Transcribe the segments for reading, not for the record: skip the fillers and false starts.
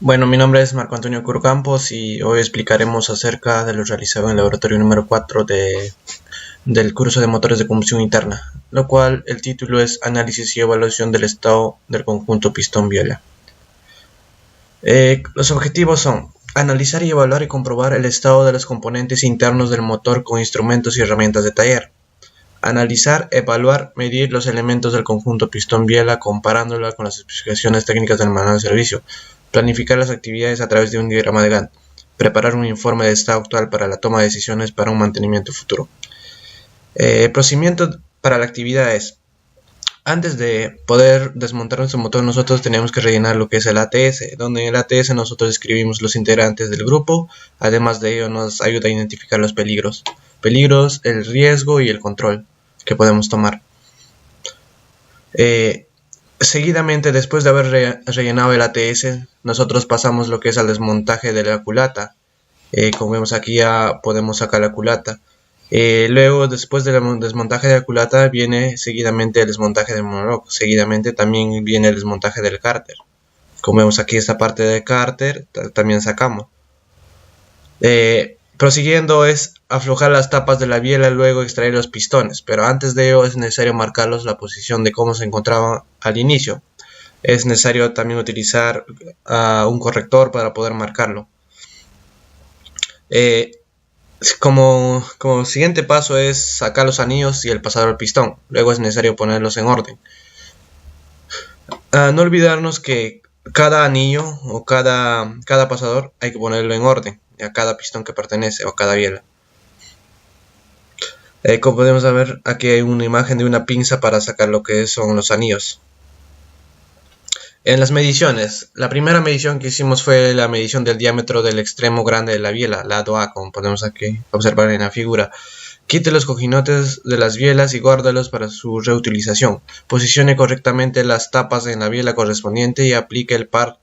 Bueno, mi nombre es Marco Antonio Curcampos y hoy explicaremos acerca de lo realizado en el laboratorio número 4 del curso de motores de combustión interna, lo cual el título es Análisis y evaluación del estado del conjunto pistón-biela. Los objetivos son analizar y evaluar y comprobar el estado de los componentes internos del motor con instrumentos y herramientas de taller. Analizar, evaluar, medir los elementos del conjunto pistón-biela comparándola con las especificaciones técnicas del manual de servicio. Planificar las actividades a través de un diagrama de Gantt. Preparar un informe de estado actual para la toma de decisiones para un mantenimiento futuro. El procedimiento para la actividad es: antes de poder desmontar nuestro motor, nosotros tenemos que rellenar lo que es el ATS, donde en el ATS nosotros escribimos los integrantes del grupo. Además de ello, nos ayuda a identificar los peligros, el riesgo y el control que podemos tomar. Seguidamente, después de haber rellenado el ATS, nosotros pasamos lo que es al desmontaje de la culata. Como vemos aquí, ya podemos sacar la culata. Luego, después del desmontaje de la culata, viene seguidamente el desmontaje del monocoque. Seguidamente también viene el desmontaje del cárter. Como vemos aquí, esta parte del cárter también sacamos. Prosiguiendo es aflojar las tapas de la biela, luego extraer los pistones, pero antes de ello es necesario marcarlos la posición de cómo se encontraban al inicio. Es necesario también utilizar un corrector para poder marcarlo. Como siguiente paso es sacar los anillos y el pasador al pistón. Luego es necesario ponerlos en orden. No olvidarnos que cada anillo o cada pasador hay que ponerlo en orden a cada pistón que pertenece o a cada biela. Como podemos ver, aquí hay una imagen de una pinza para sacar lo que son los anillos. En las mediciones, la primera medición que hicimos fue la medición del diámetro del extremo grande de la biela, lado A, como podemos aquí observar en la figura. Quite los cojinotes de las bielas y guárdalos para su reutilización. Posicione correctamente las tapas en la biela correspondiente y aplique el par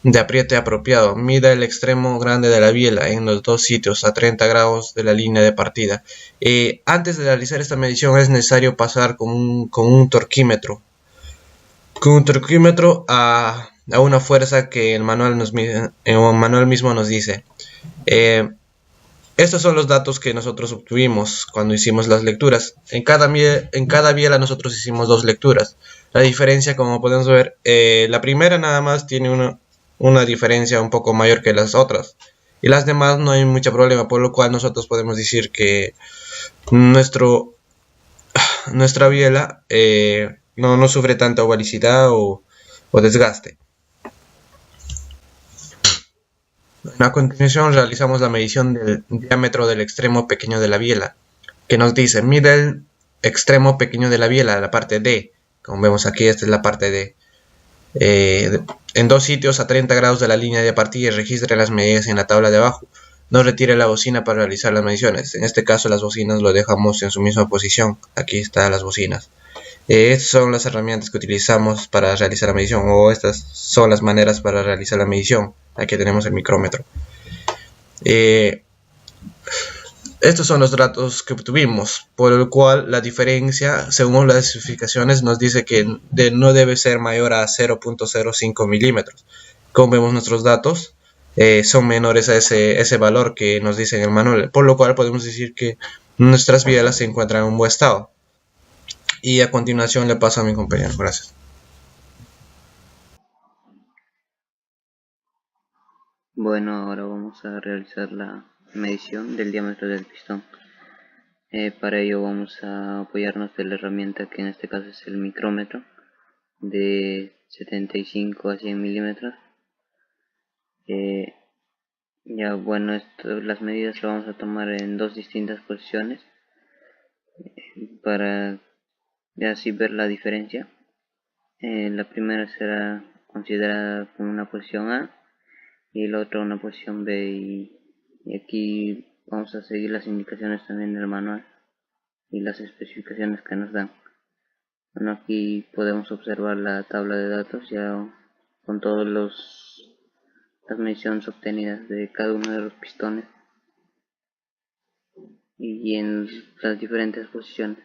de apriete apropiado. Mida el extremo grande de la biela en los dos sitios a 30 grados de la línea de partida. Antes de realizar esta medición es necesario pasar con un torquímetro. A una fuerza que el manual mismo nos dice. Estos son los datos que nosotros obtuvimos cuando hicimos las lecturas. En cada biela nosotros hicimos 2 lecturas. La diferencia, como podemos ver, la primera nada más tiene una diferencia un poco mayor que las otras. Y las demás no hay mucho problema, por lo cual nosotros podemos decir que nuestra biela no sufre tanta ovalicidad o desgaste. A continuación realizamos la medición del diámetro del extremo pequeño de la biela, que nos dice: mide el extremo pequeño de la biela, la parte D. Como vemos aquí, esta es la parte D. En dos sitios a 30 grados de la línea de partida y registre las medidas en la tabla de abajo. No retire la bocina para realizar las mediciones. En este caso las bocinas lo dejamos en su misma posición. Aquí están las bocinas. Estas son las herramientas que utilizamos para realizar la medición, o estas son las maneras para realizar la medición. Aquí tenemos el micrómetro. Estos son los datos que obtuvimos, por lo cual la diferencia, según las especificaciones, nos dice que no debe ser mayor a 0.05 milímetros. Como vemos, nuestros datos son menores a ese valor que nos dice en el manual, por lo cual podemos decir que nuestras bielas se encuentran en un buen estado. Y a continuación le paso a mi compañero. Gracias. Bueno, ahora vamos a realizar la medición del diámetro del pistón. Para ello vamos a apoyarnos de la herramienta que en este caso es el micrómetro de 75 a 100 milímetros. Ya bueno, las medidas las vamos a tomar en dos distintas posiciones para así ver la diferencia. La primera será considerada como una posición A y la otra una posición B, y aquí vamos a seguir las indicaciones también del manual y las especificaciones que nos dan. Bueno, aquí podemos observar la tabla de datos ya con todas las mediciones obtenidas de cada uno de los pistones y en las diferentes posiciones.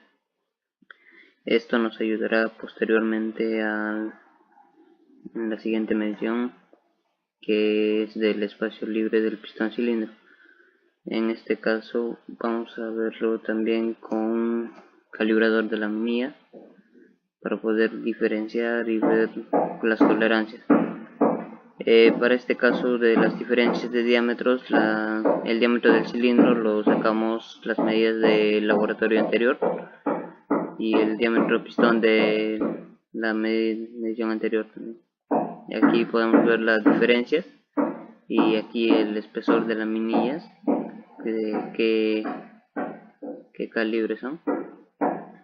Esto nos ayudará posteriormente en la siguiente medición que es del espacio libre del pistón cilindro. En este caso vamos a verlo también con un calibrador de la manilla para poder diferenciar y ver las tolerancias. Para este caso de las diferencias de diámetros, el diámetro del cilindro lo sacamos las medidas del laboratorio anterior y el diámetro del pistón de la medición anterior también. Y aquí podemos ver las diferencias y aquí el espesor de las manillas, qué calibre son.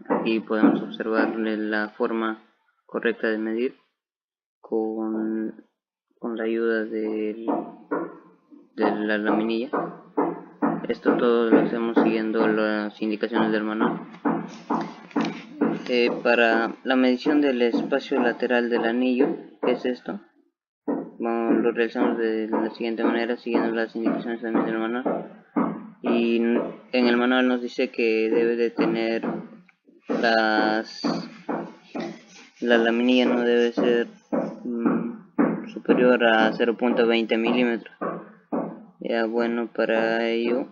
Aquí podemos observar la forma correcta de medir con la ayuda de la laminilla. Esto todo lo hacemos siguiendo las indicaciones del manual. Para la medición del espacio lateral del anillo, ¿qué es esto? Lo realizamos de la siguiente manera, siguiendo las indicaciones también del manual. Y en el manual nos dice que debe de tener la laminilla no debe ser superior a 0.20 milímetros. Ya bueno, para ello,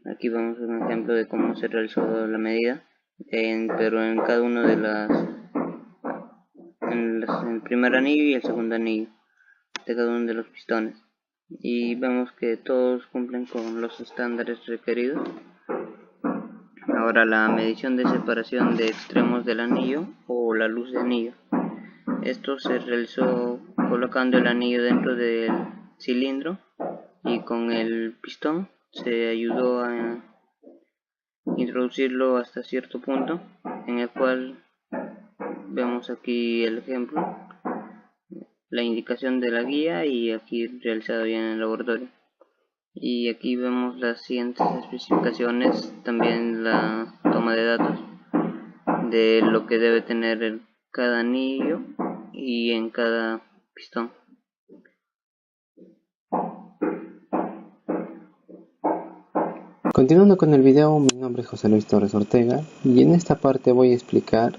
aquí vamos a ver un ejemplo de cómo se realizó la medida, pero en cada uno de en el primer anillo y el segundo anillo de cada uno de los pistones, y vemos que todos cumplen con los estándares requeridos. Ahora la medición de separación de extremos del anillo o la luz de anillo. Esto se realizó colocando el anillo dentro del cilindro y con el pistón se ayudó a introducirlo hasta cierto punto, en el cual vemos aquí el ejemplo, la indicación de la guía y aquí realizado bien en el laboratorio. Y aquí vemos las siguientes especificaciones, también la toma de datos de lo que debe tener cada anillo y en cada pistón. Continuando con el video, mi nombre es José Luis Torres Ortega y en esta parte voy a explicar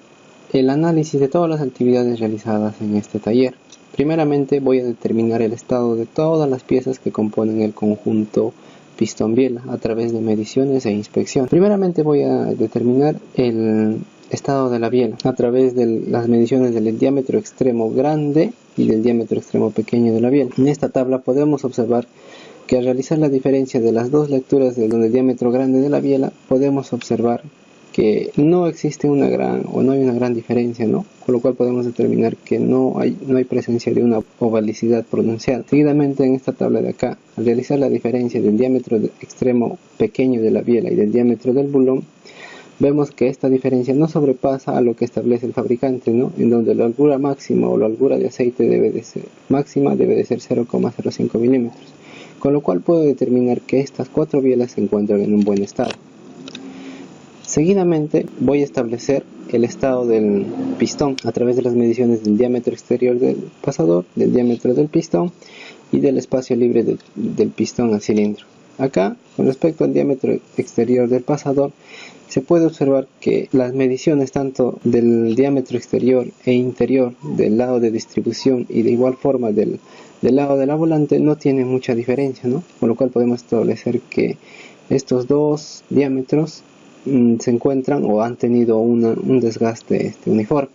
el análisis de todas las actividades realizadas en este taller. Primeramente voy a determinar el estado de todas las piezas que componen el conjunto pistón-biela a través de mediciones e inspección. Primeramente voy a determinar el estado de la biela a través de las mediciones del diámetro extremo grande y del diámetro extremo pequeño de la biela. En esta tabla podemos observar que al realizar la diferencia de las dos lecturas del diámetro grande de la biela, podemos observar que no existe no hay una gran diferencia, ¿no? Con lo cual podemos determinar que no hay presencia de una ovalicidad pronunciada. Seguidamente, en esta tabla de acá, al realizar la diferencia del diámetro extremo pequeño de la biela y del diámetro del bulón, vemos que esta diferencia no sobrepasa a lo que establece el fabricante, ¿no? En donde la holgura máxima o la holgura de aceite debe de ser 0,05 milímetros. Con lo cual puedo determinar que estas cuatro bielas se encuentran en un buen estado. Seguidamente voy a establecer el estado del pistón a través de las mediciones del diámetro exterior del pasador, del diámetro del pistón y del espacio libre del pistón al cilindro. Acá, con respecto al diámetro exterior del pasador, se puede observar que las mediciones tanto del diámetro exterior e interior del lado de distribución y de igual forma del lado de la volante no tienen mucha diferencia, ¿no? Con lo cual podemos establecer que estos dos diámetros se encuentran o han tenido un desgaste uniforme.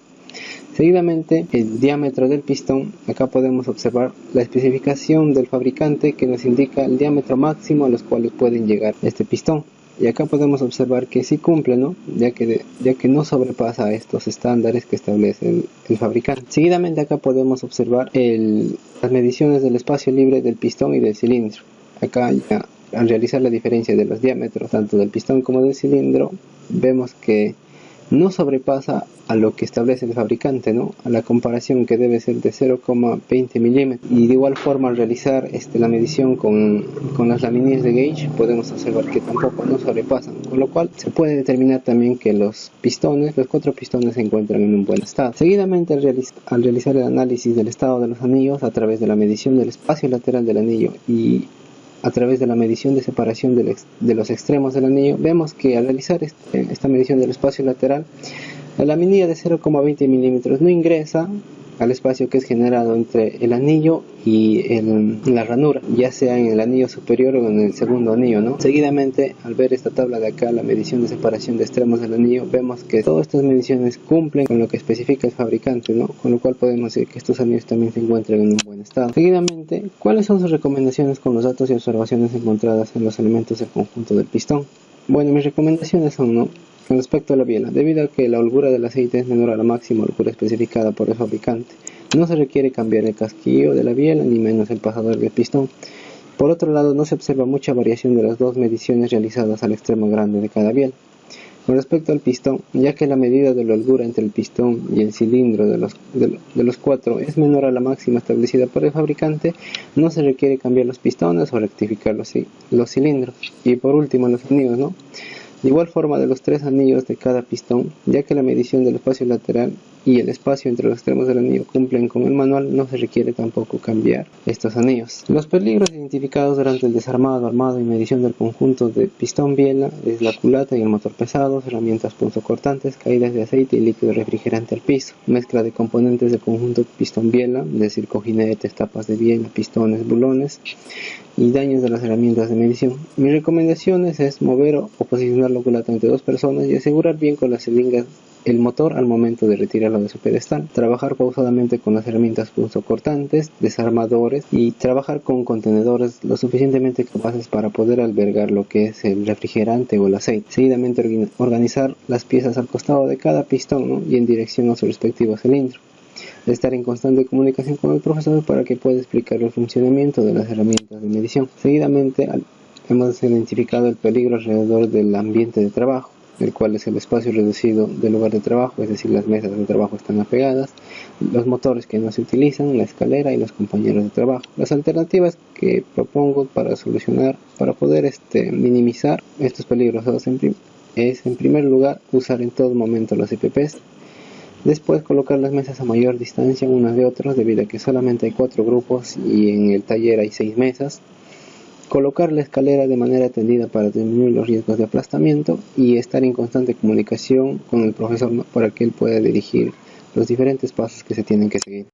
Seguidamente, el diámetro del pistón. Acá podemos observar la especificación del fabricante que nos indica el diámetro máximo a los cuales pueden llegar este pistón. Y acá podemos observar que sí cumple, ¿no? Ya que no sobrepasa estos estándares que establece el fabricante. Seguidamente acá podemos observar las mediciones del espacio libre del pistón y del cilindro. Acá ya, al realizar la diferencia de los diámetros tanto del pistón como del cilindro, vemos que no sobrepasa a lo que establece el fabricante, ¿no? A la comparación que debe ser de 0,20 milímetros. Y de igual forma, al realizar la medición con las laminillas de gauge, podemos observar que tampoco no sobrepasan, con lo cual se puede determinar también que los cuatro pistones se encuentran en un buen estado. Seguidamente, al realizar el análisis del estado de los anillos a través de la medición del espacio lateral del anillo y a través de la medición de separación de los extremos del anillo, vemos que al realizar esta medición del espacio lateral, la laminilla de 0,20 milímetros no ingresa al espacio que es generado entre el anillo y la ranura, ya sea en el anillo superior o en el segundo anillo, ¿no? Seguidamente, al ver esta tabla de acá, la medición de separación de extremos del anillo, vemos que todas estas mediciones cumplen con lo que especifica el fabricante, ¿no? Con lo cual podemos decir que estos anillos también se encuentran en un buen estado. Seguidamente, ¿cuáles son sus recomendaciones con los datos y observaciones encontradas en los elementos del conjunto del pistón? Bueno, mis recomendaciones son, ¿no?, con respecto a la biela, debido a que la holgura del aceite es menor a la máxima holgura especificada por el fabricante, no se requiere cambiar el casquillo de la biela ni menos el pasador del pistón. Por otro lado, no se observa mucha variación de las dos mediciones realizadas al extremo grande de cada biela. Con respecto al pistón, ya que la medida de la holgura entre el pistón y el cilindro de los cuatro es menor a la máxima establecida por el fabricante, no se requiere cambiar los pistones o rectificar los cilindros. Y por último, los anillos, ¿no? De igual forma, de los 3 anillos de cada pistón, ya que la medición del espacio lateral y el espacio entre los extremos del anillo cumplen con el manual, no se requiere tampoco cambiar estos anillos. Los peligros identificados durante el desarmado, armado y medición del conjunto de pistón-biela es la culata y el motor pesados, herramientas punzocortantes, caídas de aceite y líquido refrigerante al piso, mezcla de componentes del conjunto pistón-biela, es decir, cojinetes, tapas de biela, pistones, bulones, y daños de las herramientas de medición. Mis recomendaciones es mover o posicionar la culata entre 2 personas y asegurar bien con las seringas el motor al momento de retirarlo de su pedestal. Trabajar pausadamente con las herramientas punzocortantes, desarmadores y trabajar con contenedores lo suficientemente capaces para poder albergar lo que es el refrigerante o el aceite. Seguidamente organizar las piezas al costado de cada pistón, ¿no?, y en dirección a su respectivo cilindro. Estar en constante comunicación con el profesor para que pueda explicar el funcionamiento de las herramientas de medición. Seguidamente hemos identificado el peligro alrededor del ambiente de trabajo, el cual es el espacio reducido del lugar de trabajo, es decir, las mesas de trabajo están apegadas, los motores que no se utilizan, la escalera y los compañeros de trabajo. Las alternativas que propongo para poder minimizar estos peligros es en primer lugar usar en todo momento los EPPs. Después colocar las mesas a mayor distancia unas de otras debido a que solamente hay 4 grupos y en el taller hay 6 mesas. Colocar la escalera de manera tendida para disminuir los riesgos de aplastamiento y estar en constante comunicación con el profesor, ¿no?, para que él pueda dirigir los diferentes pasos que se tienen que seguir.